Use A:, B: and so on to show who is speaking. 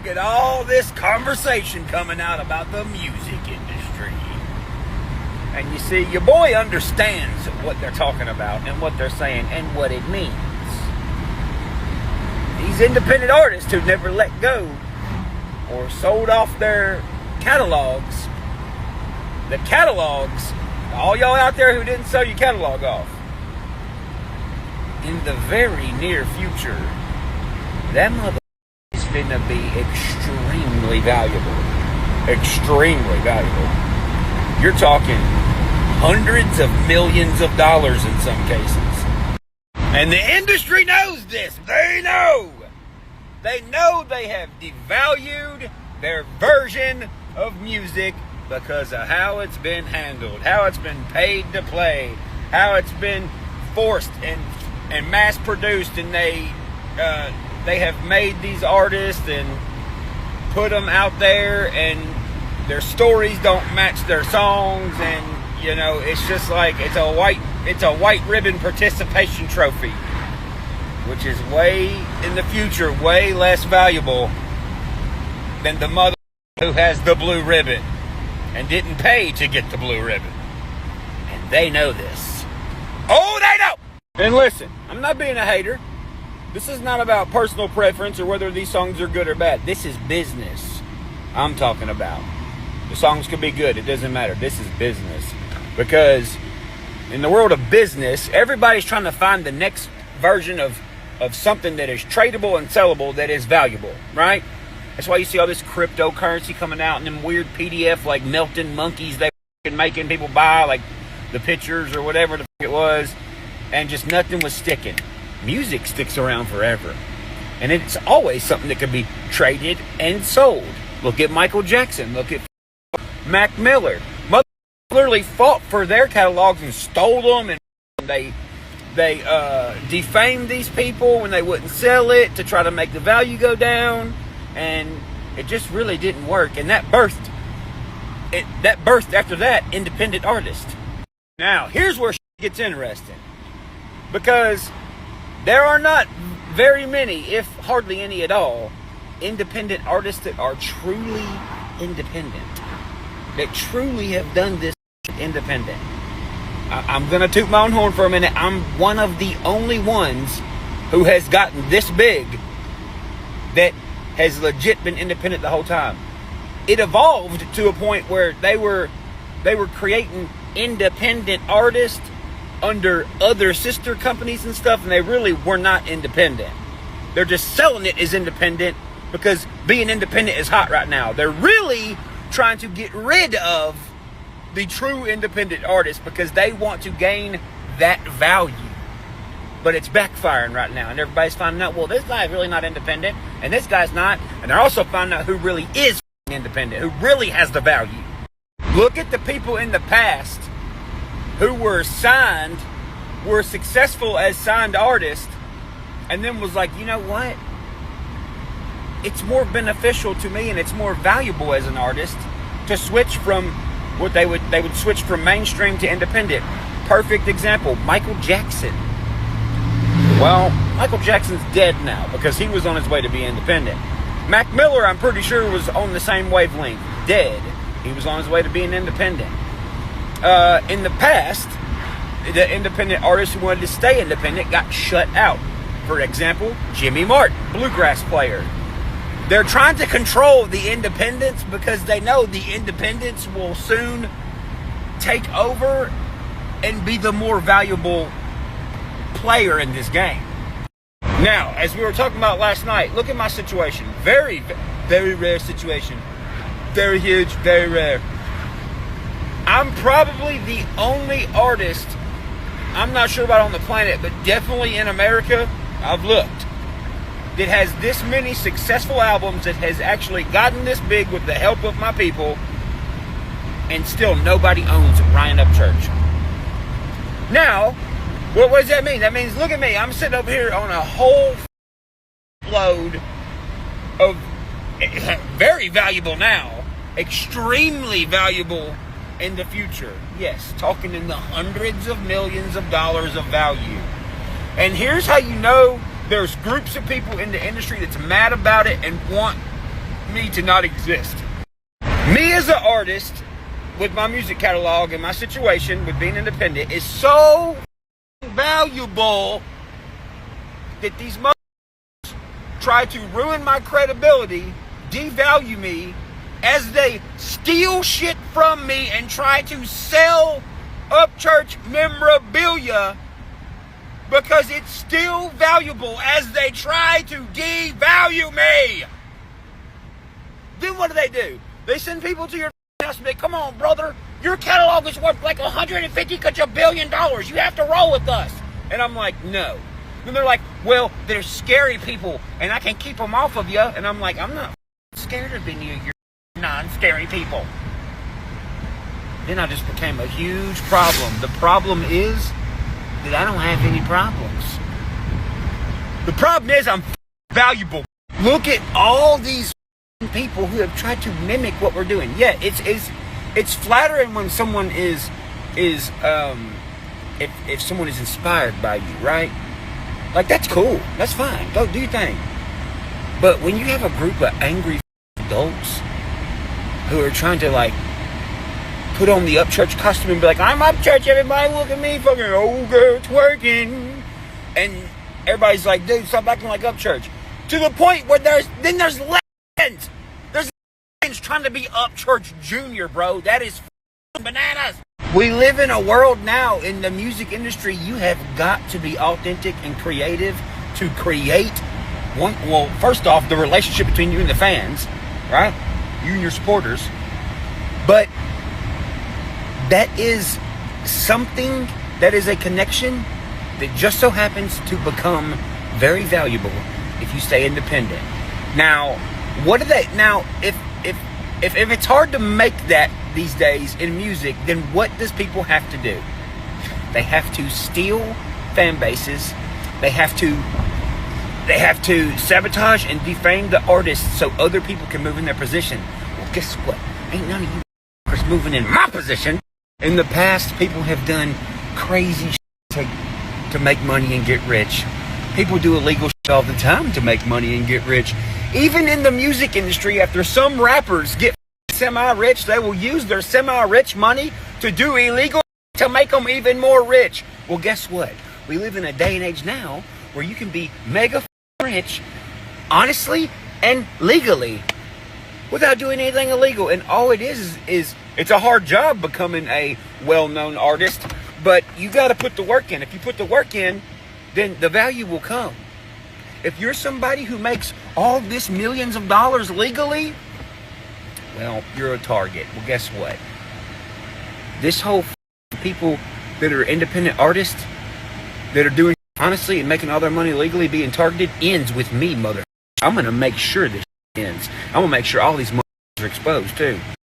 A: look at all this conversation coming out about the music industry. And you see, your boy understands what they're talking about and what they're saying and what it means. These independent artists who never let go or sold off their catalogs, the catalogs, all y'all out there who didn't sell your catalog off, in the very near future, that mother is going to be extremely valuable. Extremely valuable. You're talking hundreds of millions of dollars in some cases. And the industry knows this. They know. They know they have devalued their version of music because of how it's been handled, how it's been paid to play, how it's been forced and mass produced, and they have made these artists and put them out there, and their stories don't match their songs, and you know, it's just like it's a white ribbon participation trophy, which is way in the future way less valuable than the mother who has the blue ribbon and didn't pay to get the blue ribbon. And they know this. Oh, they know! And listen, I'm not being a hater. This is not about personal preference or whether these songs are good or bad. This is business I'm talking about. The songs could be good. It doesn't matter. This is business. Because in the world of business, everybody's trying to find the next version of something that is tradable and sellable that is valuable, right? That's why you see all this cryptocurrency coming out and them weird PDF like melting monkeys they making people buy, like the pictures or whatever the it was, and just nothing was sticking. Music sticks around forever, and it's always something that could be traded and sold. Look at Michael Jackson. Look at Mac Miller. Mother literally fought for their catalogs and stole them, and they defamed these people when they wouldn't sell it to try to make the value go down, and it just really didn't work. And that birthed after that independent artist. Now here's where shit gets interesting, because there are not very many, if hardly any at all, independent artists that are truly independent, that truly have done this independent. I'm going to toot my own horn for a minute. I'm one of the only ones who has gotten this big that has legit been independent the whole time. It evolved to a point where they were creating independent artists under other sister companies and stuff, and they really were not independent. They're just selling it as independent because being independent is hot right now. They're really trying to get rid of the true independent artists because they want to gain that value. But it's backfiring right now, and everybody's finding out, well, this guy's really not independent, and this guy's not, and they're also finding out who really is independent, who really has the value. Look at the people in the past who were signed, were successful as signed artists, and then was like, you know what? It's more beneficial to me and it's more valuable as an artist to switch from what they would switch from mainstream to independent. Perfect example, Michael Jackson. Well, Michael Jackson's dead now because he was on his way to be independent. Mac Miller, I'm pretty sure, was on the same wavelength, dead. He was on his way to being independent. In the past, the independent artists who wanted to stay independent got shut out. For example, Jimmy Martin, bluegrass player. They're trying to control the independents because they know the independents will soon take over and be the more valuable player in this game. Now, as we were talking about last night, look at my situation. Very, very rare situation. Very huge, very rare. I'm probably the only artist, I'm not sure about on the planet, but definitely in America, I've looked, that has this many successful albums, that has actually gotten this big with the help of my people, and still nobody owns Ryan Upchurch. Now, what does that mean? That means, look at me, I'm sitting over here on a whole load of very valuable now, extremely valuable in the future. Yes, talking in the hundreds of millions of dollars of value. And here's how you know there's groups of people in the industry that's mad about it and want me to not exist. Me as an artist, with my music catalog and my situation with being independent, is so valuable that these motherfuckers try to ruin my credibility, devalue me, as they steal shit from me and try to sell Upchurch memorabilia because it's still valuable as they try to devalue me. Then what do? They send people to your house and say, come on, brother, your catalog is worth like $150 billion. You have to roll with us. And I'm like, no. And they're like, well, they're scary people and I can keep them off of you. And I'm like, I'm not scared of any of your non-scary people. Then I just became a huge problem. The problem is that I don't have any problems. The problem is I'm valuable. Look at all these people who have tried to mimic what we're doing. Yeah, it's flattering when someone is if someone is inspired by you, right? Like, that's cool. That's fine. Go do your thing. But when you have a group of angry adults who are trying to, like, put on the Upchurch costume and be like, I'm Upchurch, everybody look at me, fucking old girl twerking. And everybody's like, dude, stop acting like Upchurch. To the point where there's legends. There's legends trying to be Upchurch Jr., bro. That is bananas. We live in a world now in the music industry. You have got to be authentic and creative to create one. Well, first off, the relationship between you and the fans, right? You and your supporters. But that is something that is a connection that just so happens to become very valuable if you stay independent. Now, what do they? Now, if it's hard to make that these days in music, then what does people have to do? They have to steal fan bases. They have to sabotage and defame the artists so other people can move in their position. Well, guess what? Ain't none of you moving in my position. In the past, people have done crazy shit to make money and get rich. People do illegal shit all the time to make money and get rich. Even in the music industry, after some rappers get semi-rich, they will use their semi-rich money to do illegal to make them even more rich. Well, guess what? We live in a day and age now where you can be mega rich, honestly and legally, without doing anything illegal. And all it is it's a hard job becoming a well-known artist, but you got to put the work in. If you put the work in, then the value will come. If you're somebody who makes all this millions of dollars legally, well, you're a target. Well, guess what? This whole people that are independent artists that are doing honestly and making all their money legally being targeted ends with me, mother. I'm going to make sure this ends. I'm going to make sure all these motherfuckers are exposed, too.